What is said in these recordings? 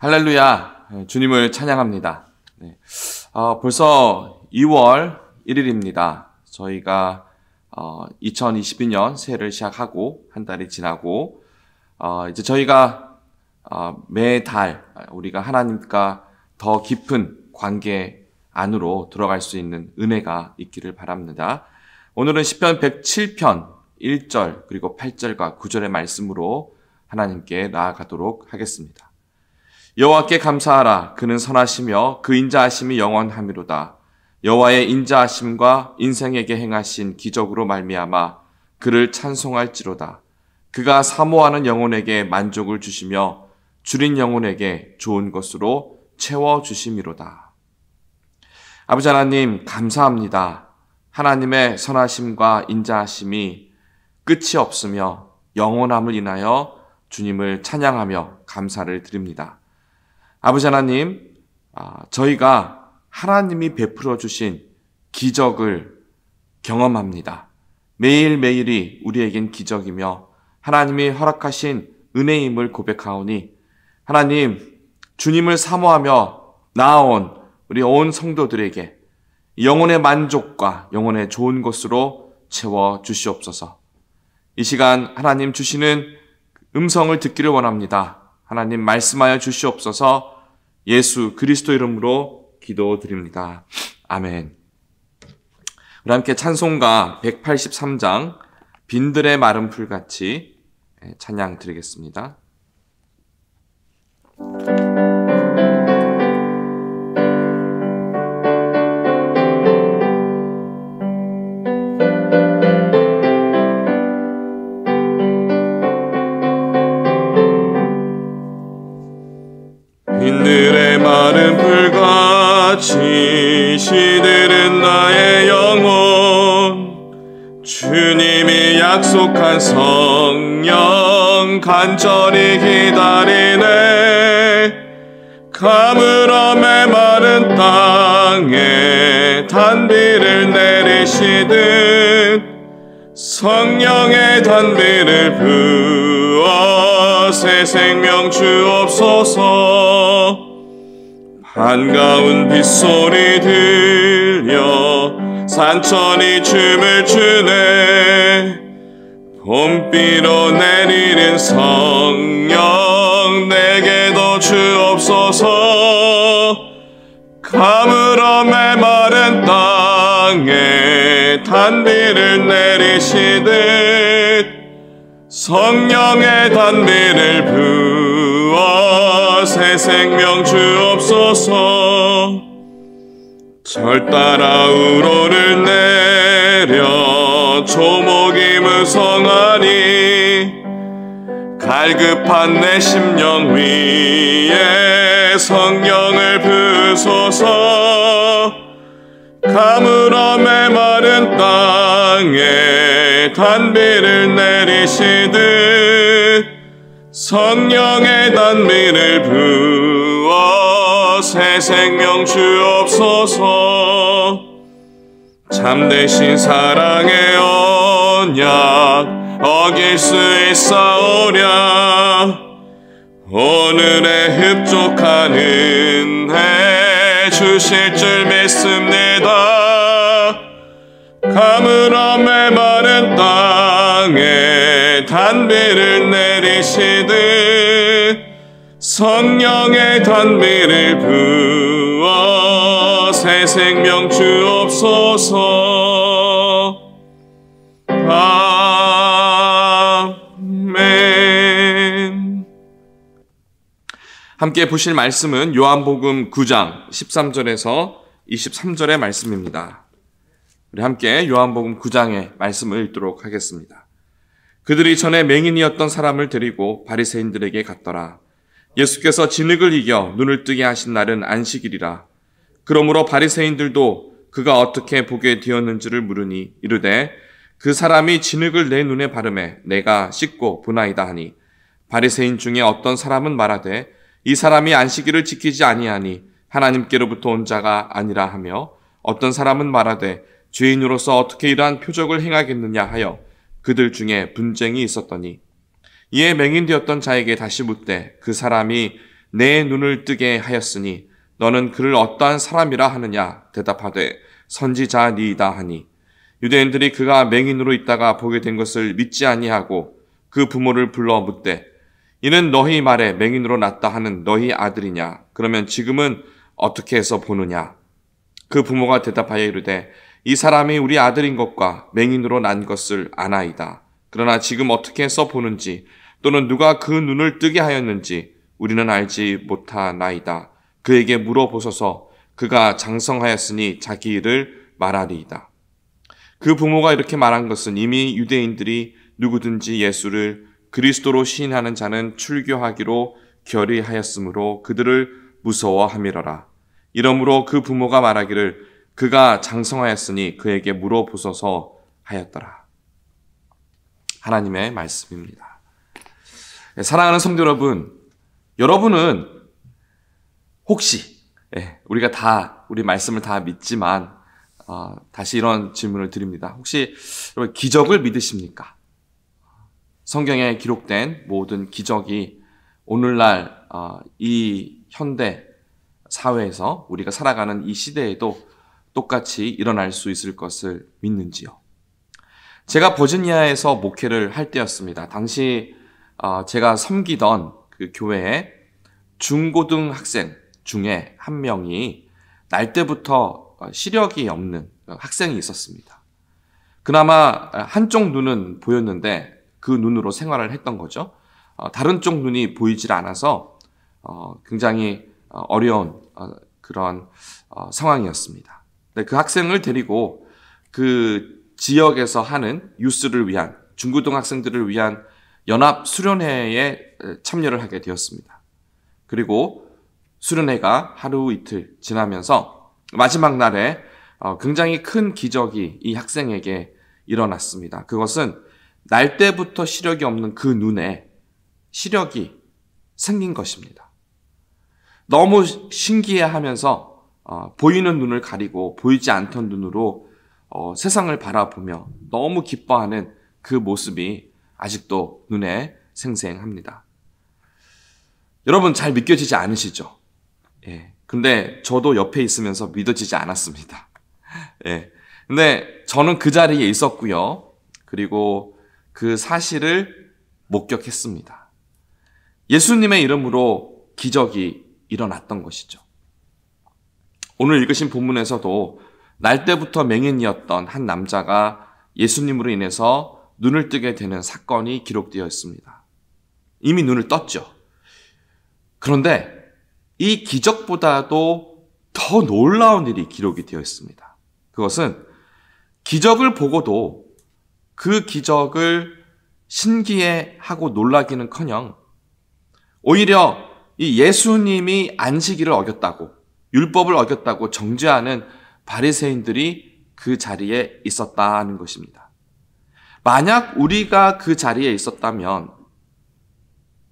할렐루야, 주님을 찬양합니다. 네. 벌써 2월 1일입니다. 저희가 2022년 새해를 시작하고 한 달이 지나고 이제 저희가 매달 우리가 하나님과 더 깊은 관계 안으로 들어갈 수 있는 은혜가 있기를 바랍니다. 오늘은 시편 107편 1절 그리고 8절과 9절의 말씀으로 하나님께 나아가도록 하겠습니다. 여호와께 감사하라. 그는 선하시며 그 인자하심이 영원하미로다. 여호와의 인자하심과 인생에게 행하신 기적으로 말미암아 그를 찬송할지로다. 그가 사모하는 영혼에게 만족을 주시며 줄인 영혼에게 좋은 것으로 채워주심이로다. 아버지 하나님 감사합니다. 하나님의 선하심과 인자하심이 끝이 없으며 영원함을 인하여 주님을 찬양하며 감사를 드립니다. 아버지 하나님, 저희가 하나님이 베풀어 주신 기적을 경험합니다. 매일매일이 우리에겐 기적이며 하나님이 허락하신 은혜임을 고백하오니 하나님, 주님을 사모하며 나아온 우리 온 성도들에게 영혼의 만족과 영혼의 좋은 것으로 채워 주시옵소서. 이 시간 하나님 주시는 음성을 듣기를 원합니다. 하나님 말씀하여 주시옵소서. 예수 그리스도 이름으로 기도드립니다. 아멘. 우리 함께 찬송가 183장 빈들의 마른 풀같이 찬양 드리겠습니다. 빈들의 마른 풀같이 시들은 나의 영혼 주님이 약속한 성령 간절히 기다리네. 가물어 메마른 땅에 단비를 내리시듯 성령의 단비를 부어 새 생명 주옵소서. 반가운 빗소리 들려 산천이 춤을 추네. 봄비로 내리는 성령 내게도 주옵소서. 가물어 메마른 땅에 단비를 내리시듯 성령의 단비를 부어 새 생명 주옵소서. 절 따라 우로를 내려 조목이 무성하니 갈급한 내 심령 위에 성령을 부소서. 가물어 메마른 땅에 단비를 내리시듯 성령의 단비를 부어 새 생명 주옵소서. 참되신 사랑의 언약 어길 수 있사오랴. 오늘의 흡족한 은혜 주실 줄 믿습니다. 가물어 메마른 땅에 단비를 내리시듯 성령의 단비를 부어 새 생명 주옵소서. 아멘. 함께 보실 말씀은 요한복음 9장 13절에서 23절의 말씀입니다. 우리 함께 요한복음 9장의 말씀을 읽도록 하겠습니다. 그들이 전에 맹인이었던 사람을 데리고 바리새인들에게 갔더라. 예수께서 진흙을 이겨 눈을 뜨게 하신 날은 안식일이라. 그러므로 바리새인들도 그가 어떻게 보게 되었는지를 물으니 이르되 그 사람이 진흙을 내 눈에 바르매 내가 씻고 보나이다 하니, 바리새인 중에 어떤 사람은 말하되 이 사람이 안식일을 지키지 아니하니 하나님께로부터 온 자가 아니라 하며, 어떤 사람은 말하되 죄인으로서 어떻게 이러한 표적을 행하겠느냐 하여 그들 중에 분쟁이 있었더니, 이에 맹인되었던 자에게 다시 묻되 그 사람이 내 눈을 뜨게 하였으니 너는 그를 어떠한 사람이라 하느냐. 대답하되 선지자니이다 하니, 유대인들이 그가 맹인으로 있다가 보게 된 것을 믿지 아니하고 그 부모를 불러 묻되 이는 너희 말에 맹인으로 났다 하는 너희 아들이냐. 그러면 지금은 어떻게 해서 보느냐. 그 부모가 대답하여 이르되 이 사람이 우리 아들인 것과 맹인으로 난 것을 아나이다. 그러나 지금 어떻게 해서 보는지 또는 누가 그 눈을 뜨게 하였는지 우리는 알지 못하나이다. 그에게 물어보소서. 그가 장성하였으니 자기 일을 말하리이다. 그 부모가 이렇게 말한 것은 이미 유대인들이 누구든지 예수를 그리스도로 시인하는 자는 출교하기로 결의하였으므로 그들을 무서워함이러라. 이러므로 그 부모가 말하기를 그가 장성하였으니 그에게 물어보소서 하였더라. 하나님의 말씀입니다. 사랑하는 성도 여러분, 여러분은 혹시 우리가 우리 말씀을 다 믿지만 다시 이런 질문을 드립니다. 혹시 여러분 기적을 믿으십니까? 성경에 기록된 모든 기적이 오늘날 이 현대 사회에서 우리가 살아가는 이 시대에도 똑같이 일어날 수 있을 것을 믿는지요? 제가 버지니아에서 목회를 할 때였습니다. 당시 제가 섬기던 그 교회에 중고등학생 중에 한 명이 날 때부터 시력이 없는 학생이 있었습니다. 그나마 한쪽 눈은 보였는데 그 눈으로 생활을 했던 거죠. 다른 쪽 눈이 보이질 않아서 굉장히 어려운 그런 상황이었습니다. 그 학생을 데리고 그 지역에서 하는 유스를 위한, 중고등학생들을 위한 연합 수련회에 참여를 하게 되었습니다. 그리고 수련회가 하루 이틀 지나면서 마지막 날에 굉장히 큰 기적이 이 학생에게 일어났습니다. 그것은 날 때부터 시력이 없는 그 눈에 시력이 생긴 것입니다. 너무 신기해하면서 보이는 눈을 가리고 보이지 않던 눈으로 세상을 바라보며 너무 기뻐하는 그 모습이 아직도 눈에 생생합니다. 여러분 잘 믿겨지지 않으시죠? 근데 저도 옆에 있으면서 믿어지지 않았습니다. 근데 저는 그 자리에 있었고요. 그리고 그 사실을 목격했습니다. 예수님의 이름으로 기적이 일어났던 것이죠. 오늘 읽으신 본문에서도 날 때부터 맹인이었던 한 남자가 예수님으로 인해서 눈을 뜨게 되는 사건이 기록되어 있습니다. 이미 눈을 떴죠. 그런데 이 기적보다도 더 놀라운 일이 기록이 되어 있습니다. 그것은 기적을 보고도 그 기적을 신기해하고 놀라기는커녕 오히려 이 예수님이 안식일을 어겼다고, 율법을 어겼다고 정죄하는 바리새인들이 그 자리에 있었다는 것입니다. 만약 우리가 그 자리에 있었다면,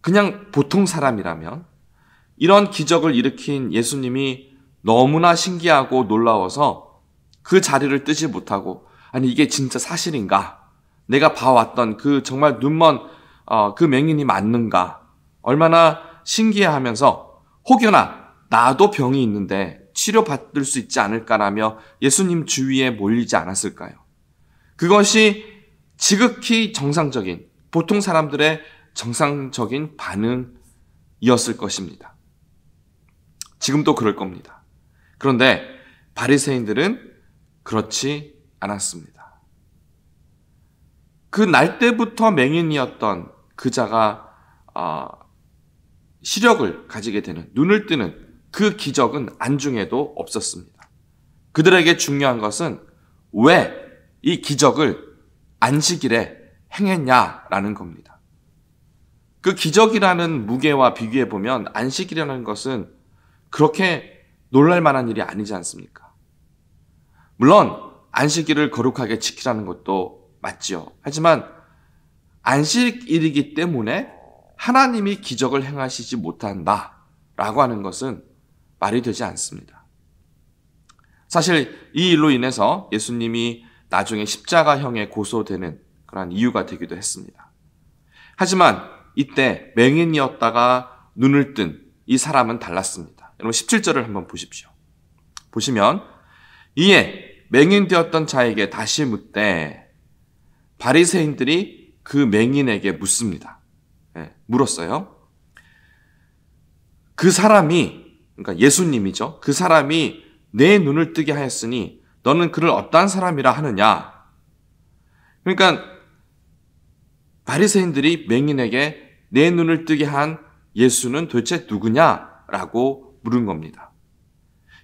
그냥 보통 사람이라면 이런 기적을 일으킨 예수님이 너무나 신기하고 놀라워서 그 자리를 뜨지 못하고, 아니 이게 진짜 사실인가? 내가 봐왔던 그 정말 눈먼 그 맹인이 맞는가? 얼마나 신기해하면서 혹여나 나도 병이 있는데 치료받을 수 있지 않을까라며 예수님 주위에 몰리지 않았을까요? 그것이 지극히 정상적인, 보통 사람들의 정상적인 반응이었을 것입니다. 지금도 그럴 겁니다. 그런데 바리새인들은 그렇지 않았습니다. 그 날 때부터 맹인이었던 그 자가 시력을 가지게 되는, 눈을 뜨는 그 기적은 안중에도 없었습니다. 그들에게 중요한 것은 왜 이 기적을 안식일에 행했냐라는 겁니다. 그 기적이라는 무게와 비교해 보면 안식일이라는 것은 그렇게 놀랄 만한 일이 아니지 않습니까? 물론 안식일을 거룩하게 지키라는 것도 맞지요. 하지만 안식일이기 때문에 하나님이 기적을 행하시지 못한다라고 하는 것은 말이 되지 않습니다. 사실 이 일로 인해서 예수님이 나중에 십자가형에 고소되는 그런 이유가 되기도 했습니다. 하지만 이때 맹인이었다가 눈을 뜬 이 사람은 달랐습니다. 여러분 17절을 한번 보십시오. 보시면 이에 맹인 되었던 자에게 다시 묻되, 바리새인들이 그 맹인에게 묻습니다. 물었어요. 그 사람이, 그러니까 예수님이죠. 그 사람이 내 눈을 뜨게 하였으니 너는 그를 어떠한 사람이라 하느냐? 그러니까 바리새인들이 맹인에게 내 눈을 뜨게 한 예수는 도대체 누구냐라고 물은 겁니다.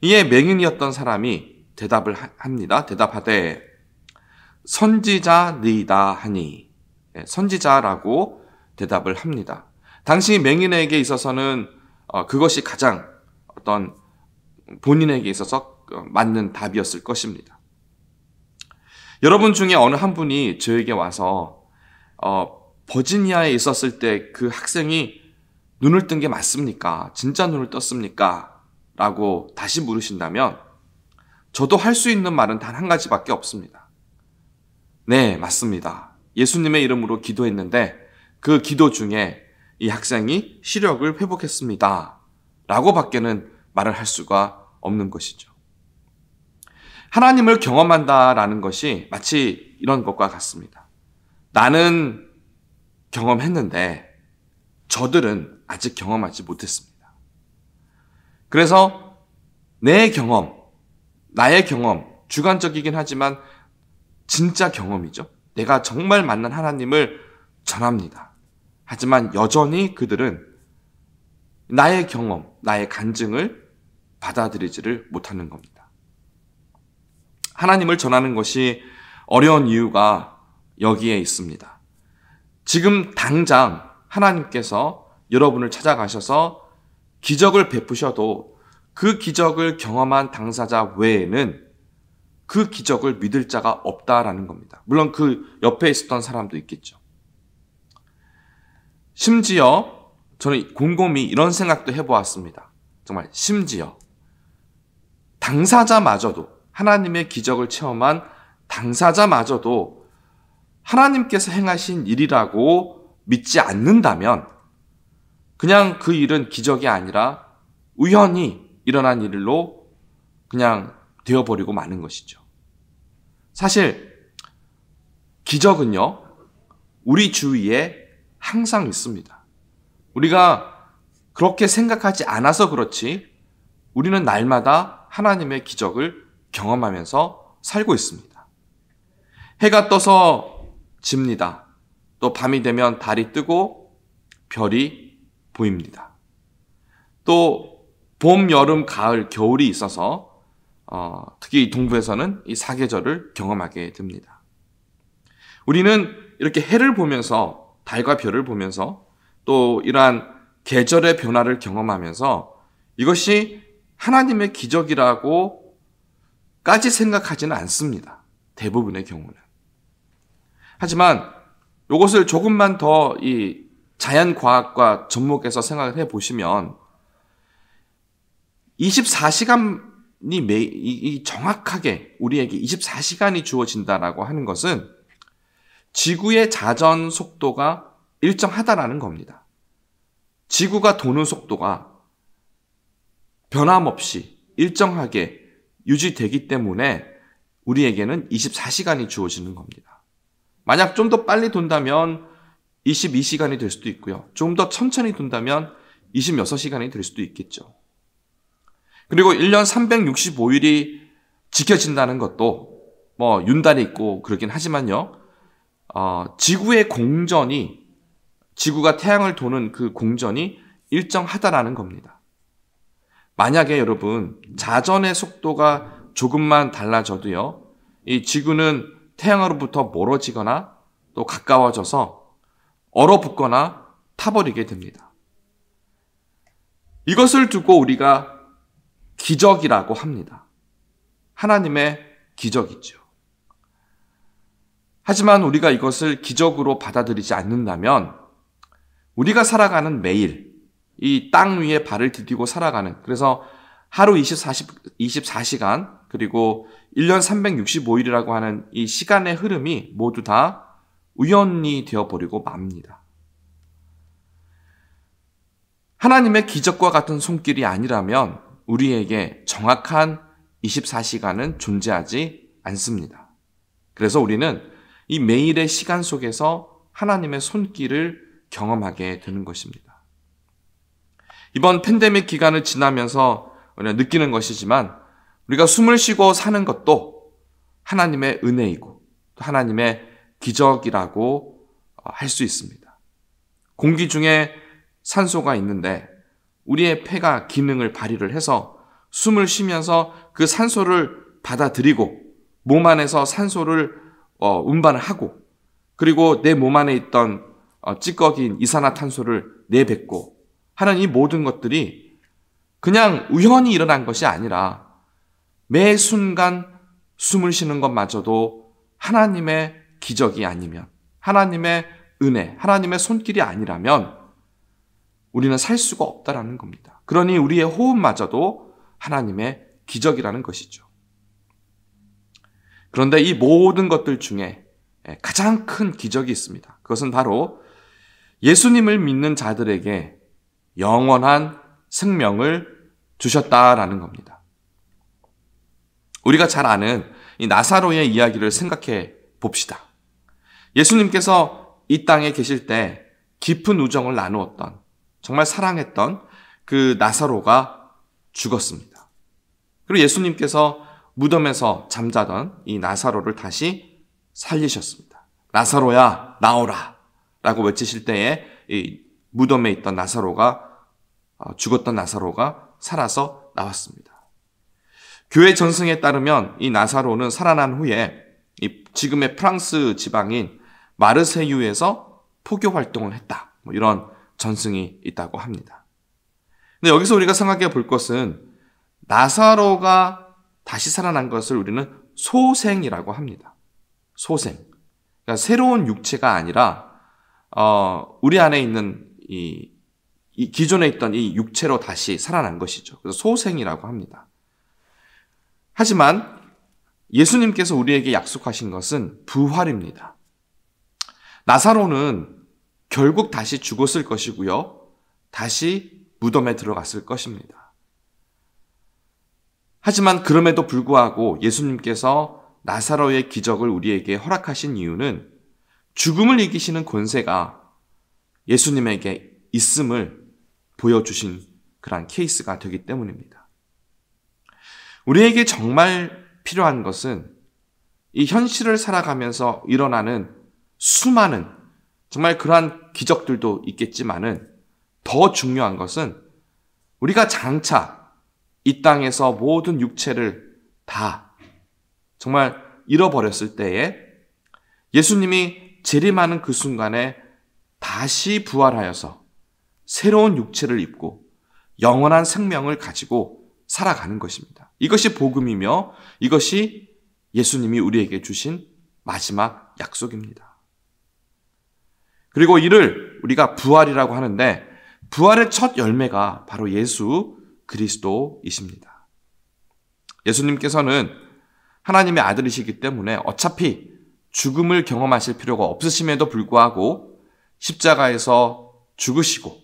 이에 맹인이었던 사람이 대답을 합니다. 대답하되 선지자니이다 하니, 선지자라고 대답을 합니다. 당시 맹인에게 있어서는 그것이 가장 어떤 본인에게 있어서 맞는 답이었을 것입니다. 여러분 중에 어느 한 분이 저에게 와서 버지니아에 있었을 때 그 학생이 눈을 뜬 게 맞습니까? 진짜 눈을 떴습니까? 라고 다시 물으신다면 저도 할 수 있는 말은 단 한 가지밖에 없습니다. 네, 맞습니다. 예수님의 이름으로 기도했는데 그 기도 중에 이 학생이 시력을 회복했습니다. 라고 밖에는 말을 할 수가 없는 것이죠. 하나님을 경험한다라는 것이 마치 이런 것과 같습니다. 나는 경험했는데 저들은 아직 경험하지 못했습니다. 그래서 내 경험, 나의 경험, 주관적이긴 하지만 진짜 경험이죠. 내가 정말 만난 하나님을 전합니다. 하지만 여전히 그들은 나의 경험, 나의 간증을 받아들이지를 못하는 겁니다. 하나님을 전하는 것이 어려운 이유가 여기에 있습니다. 지금 당장 하나님께서 여러분을 찾아가셔서 기적을 베푸셔도 그 기적을 경험한 당사자 외에는 그 기적을 믿을 자가 없다라는 겁니다. 물론 그 옆에 있었던 사람도 있겠죠. 심지어 저는 곰곰이 이런 생각도 해보았습니다. 정말 심지어 당사자마저도, 하나님의 기적을 체험한 당사자마저도 하나님께서 행하신 일이라고 믿지 않는다면 그냥 그 일은 기적이 아니라 우연히 일어난 일로 그냥 되어버리고 마는 것이죠. 사실 기적은요, 우리 주위에 항상 있습니다. 우리가 그렇게 생각하지 않아서 그렇지 우리는 날마다 하나님의 기적을 경험하면서 살고 있습니다. 해가 떠서 집니다. 또 밤이 되면 달이 뜨고 별이 보입니다. 또 봄, 여름, 가을, 겨울이 있어서 특히 동부에서는 이 사계절을 경험하게 됩니다. 우리는 이렇게 해를 보면서, 달과 별을 보면서 또 이러한 계절의 변화를 경험하면서 이것이 하나님의 기적이라고까지 생각하지는 않습니다. 대부분의 경우는. 하지만 이것을 조금만 더 이 자연과학과 접목해서 생각을 해보시면 24시간이 정확하게 우리에게 24시간이 주어진다라고 하는 것은 지구의 자전 속도가 일정하다라는 겁니다. 지구가 도는 속도가 변함없이 일정하게 유지되기 때문에 우리에게는 24시간이 주어지는 겁니다. 만약 좀 더 빨리 돈다면 22시간이 될 수도 있고요. 좀 더 천천히 돈다면 26시간이 될 수도 있겠죠. 그리고 1년 365일이 지켜진다는 것도 윤달이 있고 그러긴 하지만요. 지구의 공전이, 지구가 태양을 도는 그 공전이 일정하다라는 겁니다. 만약에 여러분 자전의 속도가 조금만 달라져도요, 이 지구는 태양으로부터 멀어지거나 또 가까워져서 얼어붙거나 타버리게 됩니다. 이것을 두고 우리가 기적이라고 합니다. 하나님의 기적이죠. 하지만 우리가 이것을 기적으로 받아들이지 않는다면 우리가 살아가는 매일 이 땅 위에 발을 디디고 살아가는, 그래서 하루 24시간 그리고 1년 365일이라고 하는 이 시간의 흐름이 모두 다 우연히 되어버리고 맙니다. 하나님의 기적과 같은 손길이 아니라면 우리에게 정확한 24시간은 존재하지 않습니다. 그래서 우리는 이 매일의 시간 속에서 하나님의 손길을 경험하게 되는 것입니다. 이번 팬데믹 기간을 지나면서 우리가 느끼는 것이지만 우리가 숨을 쉬고 사는 것도 하나님의 은혜이고 또 하나님의 기적이라고 할 수 있습니다. 공기 중에 산소가 있는데 우리의 폐가 기능을 발휘를 해서 숨을 쉬면서 그 산소를 받아들이고 몸 안에서 산소를 운반을 하고, 그리고 내 몸 안에 있던 찌꺼기인 이산화탄소를 내뱉고 하는 이 모든 것들이 그냥 우연히 일어난 것이 아니라 매 순간 숨을 쉬는 것마저도 하나님의 기적이 아니면, 하나님의 은혜, 하나님의 손길이 아니라면 우리는 살 수가 없다라는 겁니다. 그러니 우리의 호흡마저도 하나님의 기적이라는 것이죠. 그런데 이 모든 것들 중에 가장 큰 기적이 있습니다. 그것은 바로 예수님을 믿는 자들에게 영원한 생명을 주셨다라는 겁니다. 우리가 잘 아는 이 나사로의 이야기를 생각해 봅시다. 예수님께서 이 땅에 계실 때 깊은 우정을 나누었던, 정말 사랑했던 그 나사로가 죽었습니다. 그리고 예수님께서 무덤에서 잠자던 이 나사로를 다시 살리셨습니다. 나사로야 나오라 라고 외치실 때에 이 무덤에 있던 나사로가, 죽었던 나사로가 살아서 나왔습니다. 교회 전승에 따르면 이 나사로는 살아난 후에 이 지금의 프랑스 지방인 마르세유에서 포교 활동을 했다, 이런 전승이 있다고 합니다. 근데 여기서 우리가 생각해 볼 것은 나사로가 다시 살아난 것을 우리는 소생이라고 합니다. 소생. 그러니까 새로운 육체가 아니라 우리 안에 있는 이 기존에 있던 이 육체로 다시 살아난 것이죠. 그래서 소생이라고 합니다. 하지만 예수님께서 우리에게 약속하신 것은 부활입니다. 나사로는 결국 다시 죽었을 것이고요. 다시 무덤에 들어갔을 것입니다. 하지만 그럼에도 불구하고 예수님께서 나사로의 기적을 우리에게 허락하신 이유는 죽음을 이기시는 권세가 예수님에게 있음을 보여주신 그러한 케이스가 되기 때문입니다. 우리에게 정말 필요한 것은 이 현실을 살아가면서 일어나는 수많은, 정말 그러한 기적들도 있겠지만은 더 중요한 것은 우리가 장차 이 땅에서 모든 육체를 다 정말 잃어버렸을 때에 예수님이 재림하는 그 순간에 다시 부활하여서 새로운 육체를 입고 영원한 생명을 가지고 살아가는 것입니다. 이것이 복음이며 이것이 예수님이 우리에게 주신 마지막 약속입니다. 그리고 이를 우리가 부활이라고 하는데 부활의 첫 열매가 바로 예수 그리스도이십니다. 예수님께서는 하나님의 아들이시기 때문에 어차피 죽음을 경험하실 필요가 없으심에도 불구하고 십자가에서 죽으시고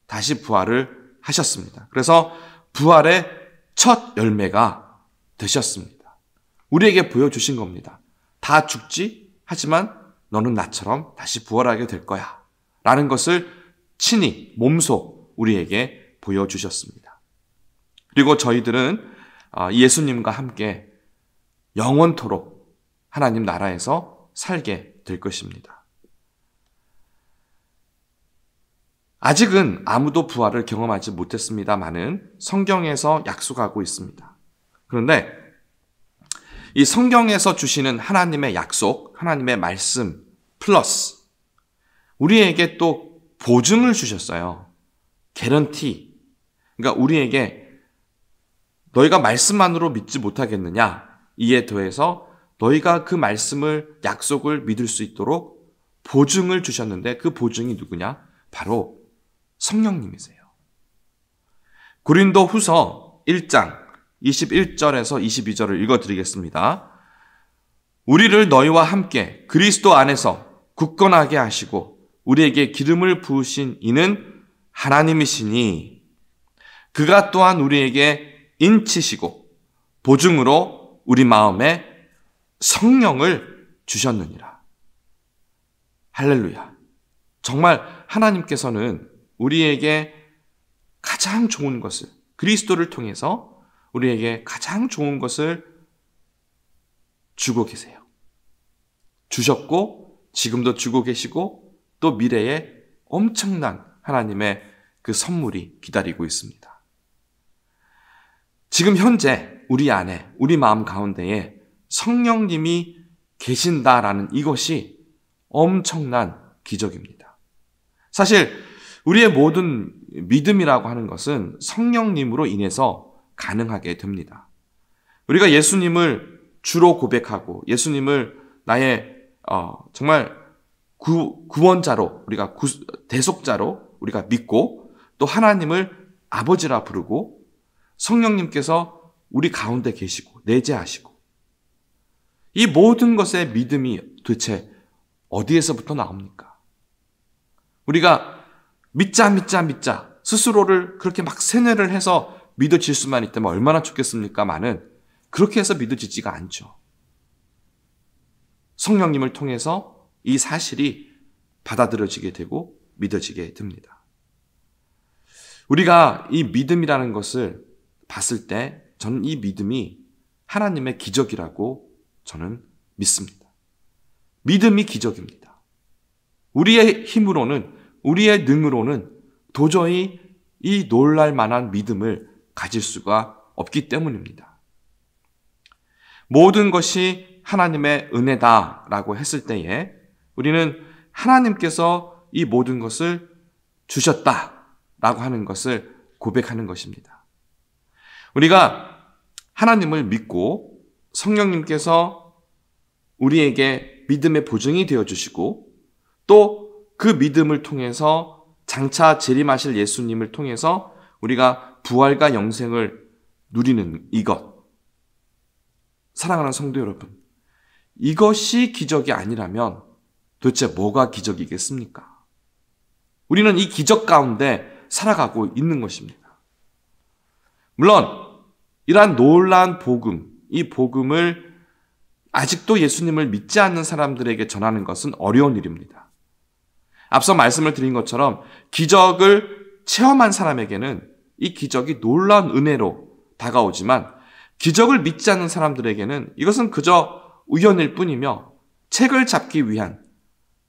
다시 부활을 하셨습니다. 그래서 부활의 첫 열매가 되셨습니다. 우리에게 보여주신 겁니다. 다 죽지? 하지만 너는 나처럼 다시 부활하게 될 거야. 라는 것을 친히 몸소 우리에게 보여주셨습니다. 그리고 저희들은 예수님과 함께 영원토록 하나님 나라에서 살게 될 것입니다. 아직은 아무도 부활을 경험하지 못했습니다마는 성경에서 약속하고 있습니다. 그런데 이 성경에서 주시는 하나님의 약속, 하나님의 말씀 플러스 우리에게 또 보증을 주셨어요. 개런티. 그러니까 우리에게 너희가 말씀만으로 믿지 못하겠느냐? 이에 더해서 너희가 그 말씀을 약속을 믿을 수 있도록 보증을 주셨는데 그 보증이 누구냐? 바로 성령님이세요. 고린도 후서 1장 21절에서 22절을 읽어드리겠습니다. 우리를 너희와 함께 그리스도 안에서 굳건하게 하시고 우리에게 기름을 부으신 이는 하나님이시니 그가 또한 우리에게 인치시고 보증으로 우리 마음에 성령을 주셨느니라. 할렐루야. 정말 하나님께서는 우리에게 가장 좋은 것을 그리스도를 통해서 우리에게 가장 좋은 것을 주고 계세요. 주셨고 지금도 주고 계시고 또 미래에 엄청난 하나님의 그 선물이 기다리고 있습니다. 지금 현재 우리 안에 우리 마음 가운데에 성령님이 계신다라는 이것이 엄청난 기적입니다. 사실 우리의 모든 믿음이라고 하는 것은 성령님으로 인해서 가능하게 됩니다. 우리가 예수님을 주로 고백하고 예수님을 나의 정말 구원자로 우리가 대속자로 우리가 믿고 또 하나님을 아버지라 부르고 성령님께서 우리 가운데 계시고 내재하시고 이 모든 것의 믿음이 도대체 어디에서부터 나옵니까? 우리가 믿자 스스로를 그렇게 막 세뇌를 해서 믿어질 수만 있다면 얼마나 좋겠습니까마는 그렇게 해서 믿어지지가 않죠. 성령님을 통해서 이 사실이 받아들여지게 되고 믿어지게 됩니다. 우리가 이 믿음이라는 것을 봤을 때 저는 이 믿음이 하나님의 기적이라고 저는 믿습니다. 믿음이 기적입니다. 우리의 힘으로는 우리의 능으로는 도저히 이 놀랄 만한 믿음을 가질 수가 없기 때문입니다. 모든 것이 하나님의 은혜다라고 했을 때에 우리는 하나님께서 이 모든 것을 주셨다라고 하는 것을 고백하는 것입니다. 우리가 하나님을 믿고 성령님께서 우리에게 믿음의 보증이 되어주시고 또 그 믿음을 통해서 장차 재림하실 예수님을 통해서 우리가 부활과 영생을 누리는 이것. 사랑하는 성도 여러분, 이것이 기적이 아니라면 도대체 뭐가 기적이겠습니까? 우리는 이 기적 가운데 살아가고 있는 것입니다. 물론 이러한 놀라운 복음, 이 복음을 아직도 예수님을 믿지 않는 사람들에게 전하는 것은 어려운 일입니다. 앞서 말씀을 드린 것처럼 기적을 체험한 사람에게는 이 기적이 놀라운 은혜로 다가오지만 기적을 믿지 않는 사람들에게는 이것은 그저 우연일 뿐이며 책을 잡기 위한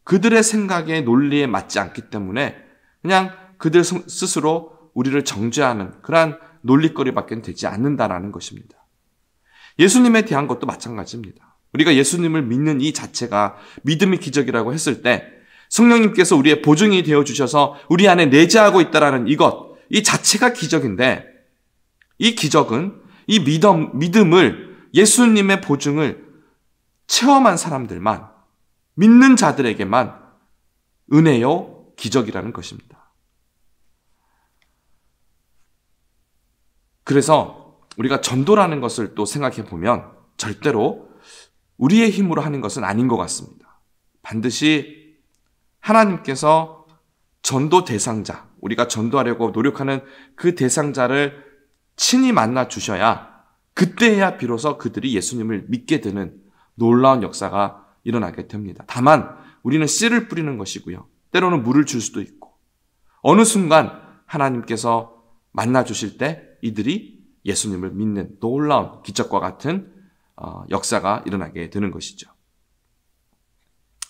그들의 생각의 논리에 맞지 않기 때문에 그냥 그들 스스로 우리를 정죄하는 그러한 놀잇거리밖에 되지 않는다라는 것입니다. 예수님에 대한 것도 마찬가지입니다. 우리가 예수님을 믿는 이 자체가 믿음의 기적이라고 했을 때 성령님께서 우리의 보증이 되어주셔서 우리 안에 내재하고 있다라는 이 자체가 기적인데, 이 기적은 이 믿음을, 예수님의 보증을 체험한 사람들만, 믿는 자들에게만 은혜요 기적이라는 것입니다. 그래서 우리가 전도라는 것을 또 생각해 보면 절대로 우리의 힘으로 하는 것은 아닌 것 같습니다. 반드시 하나님께서 전도 대상자, 우리가 전도하려고 노력하는 그 대상자를 친히 만나 주셔야, 그때야 비로소 그들이 예수님을 믿게 되는 놀라운 역사가 일어나게 됩니다. 다만 우리는 씨를 뿌리는 것이고요, 때로는 물을 줄 수도 있고, 어느 순간 하나님께서 만나 주실 때 이들이 예수님을 믿는 놀라운 기적과 같은 역사가 일어나게 되는 것이죠.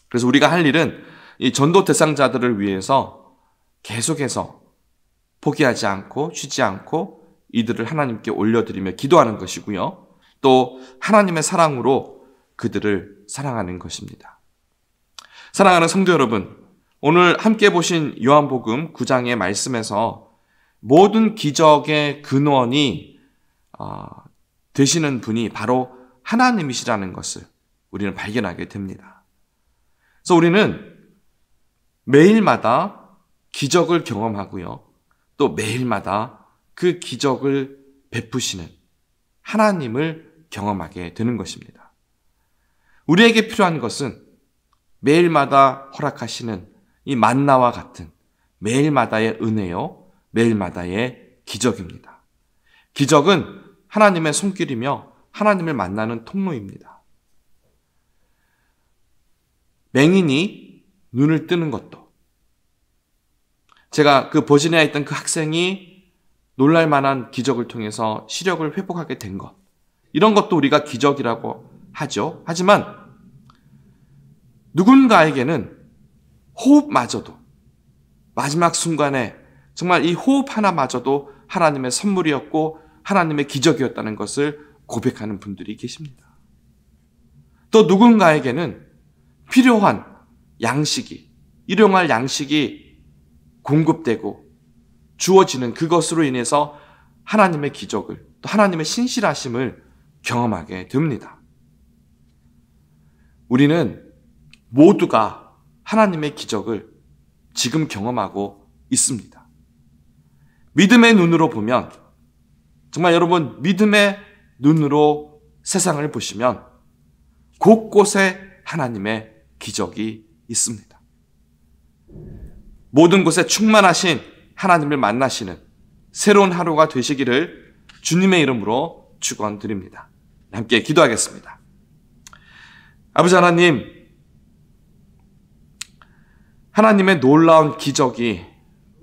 그래서 우리가 할 일은 이 전도 대상자들을 위해서 계속해서 포기하지 않고 쉬지 않고 이들을 하나님께 올려드리며 기도하는 것이고요, 또 하나님의 사랑으로 그들을 사랑하는 것입니다. 사랑하는 성도 여러분, 오늘 함께 보신 요한복음 9장의 말씀에서 모든 기적의 근원이 되시는 분이 바로 하나님이시라는 것을 우리는 발견하게 됩니다. 그래서 우리는 매일마다 기적을 경험하고요, 또 매일마다 그 기적을 베푸시는 하나님을 경험하게 되는 것입니다. 우리에게 필요한 것은 매일마다 허락하시는 이 만나와 같은 매일마다의 은혜요, 매일마다의 기적입니다. 기적은 하나님의 손길이며 하나님을 만나는 통로입니다. 맹인이 눈을 뜨는 것도, 제가 그 버지니아에 있던 그 학생이 놀랄만한 기적을 통해서 시력을 회복하게 된 것, 이런 것도 우리가 기적이라고 하죠. 하지만 누군가에게는 호흡마저도, 마지막 순간에 정말 이 호흡 하나마저도 하나님의 선물이었고 하나님의 기적이었다는 것을 고백하는 분들이 계십니다. 또 누군가에게는 필요한 양식이, 일용할 양식이 공급되고 주어지는 그것으로 인해서 하나님의 기적을, 또 하나님의 신실하심을 경험하게 됩니다. 우리는 모두가 하나님의 기적을 지금 경험하고 있습니다. 믿음의 눈으로 보면, 정말 여러분 믿음의 눈으로 세상을 보시면 곳곳에 하나님의 기적이 있습니다. 모든 곳에 충만하신 하나님을 만나시는 새로운 하루가 되시기를 주님의 이름으로 축원드립니다. 함께 기도하겠습니다. 아버지 하나님, 하나님의 놀라운 기적이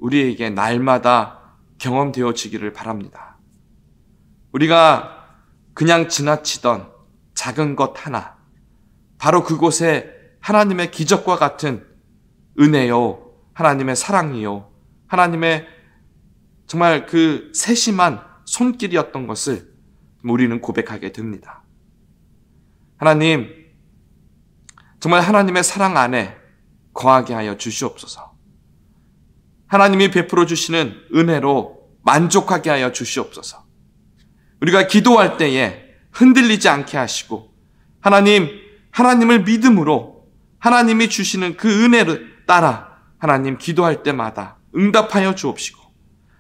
우리에게 날마다 경험되어지기를 바랍니다. 우리가 그냥 지나치던 작은 것 하나, 바로 그곳에 하나님의 기적과 같은 은혜요, 하나님의 사랑이요, 하나님의 정말 그 세심한 손길이었던 것을 우리는 고백하게 됩니다. 하나님, 정말 하나님의 사랑 안에 거하게 하여 주시옵소서. 하나님이 베풀어 주시는 은혜로 만족하게 하여 주시옵소서. 우리가 기도할 때에 흔들리지 않게 하시고, 하나님을 믿음으로 하나님이 주시는 그 은혜를 따라 하나님 기도할 때마다 응답하여 주옵시고,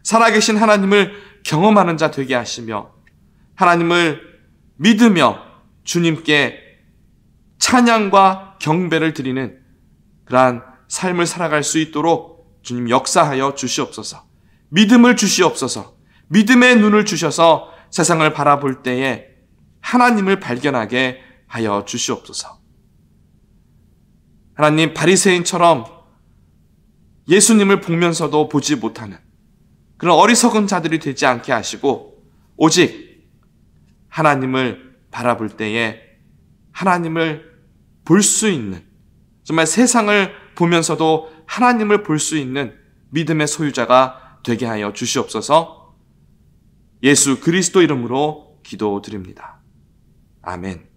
살아계신 하나님을 경험하는 자 되게 하시며, 하나님을 믿으며 주님께 찬양과 경배를 드리는 그러한 삶을 살아갈 수 있도록 주님 역사하여 주시옵소서. 믿음을 주시옵소서. 믿음의 눈을 주셔서 세상을 바라볼 때에 하나님을 발견하게 하여 주시옵소서. 하나님, 바리새인처럼 예수님을 보면서도 보지 못하는 그런 어리석은 자들이 되지 않게 하시고, 오직 하나님을 바라볼 때에 하나님을 볼 수 있는, 정말 세상을 보면서도 하나님을 볼 수 있는 믿음의 소유자가 되게 하여 주시옵소서. 예수 그리스도 이름으로 기도드립니다. 아멘.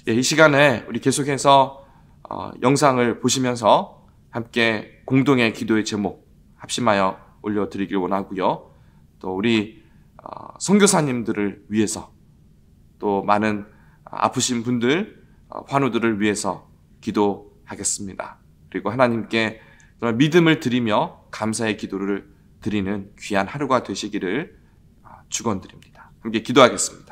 예, 이 시간에 우리 계속해서 영상을 보시면서 함께 공동의 기도의 제목 합심하여 올려드리길 원하고요. 또 우리 선교사님들을 위해서, 또 많은 아프신 분들, 환우들을 위해서 기도하겠습니다. 그리고 하나님께 믿음을 드리며 감사의 기도를 드리는 귀한 하루가 되시기를 축원드립니다. 함께 기도하겠습니다.